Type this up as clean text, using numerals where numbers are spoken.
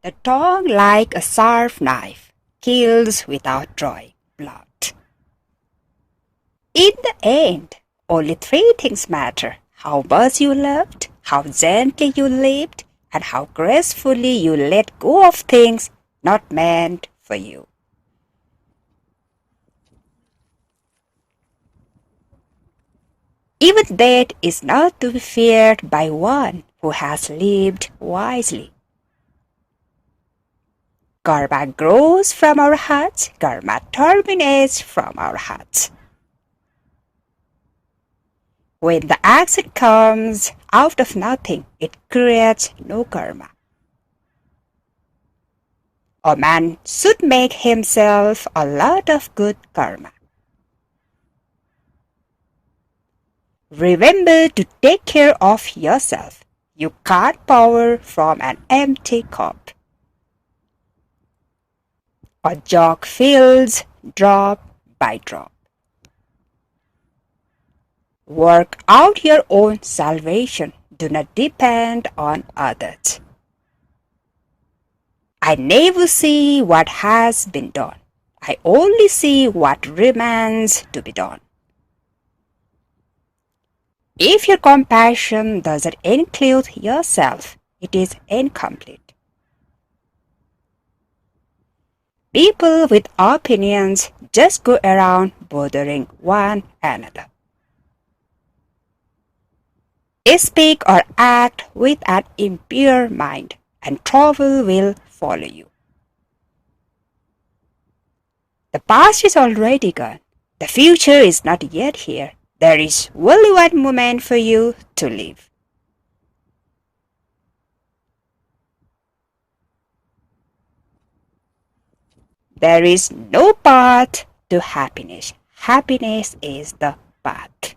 The tongue, like a sharp knife, kills without drawing blood. In the end, only three things matter: how much you loved, how gently you lived, and how gracefully you let go of things not meant for you. Even death is not to be feared by one who has lived wisely. Karma grows from our hearts, karma terminates from our hearts. When the action comes out of nothing, it creates no karma. A man should make himself a lot of good karma. Remember to take care of yourself. You can't pour from an empty cup. A jug fills drop by drop. Work out your own salvation. Do not depend on others. I never see what has been done. I only see what remains to be done. If your compassion doesn't include yourself, it is incomplete. People with opinions just go around bothering one another. Speak or act with an impure mind, and trouble will follow you. The past is already gone. The future is not yet here. There is only one moment for you to live. There is no path to happiness. Happiness is the path.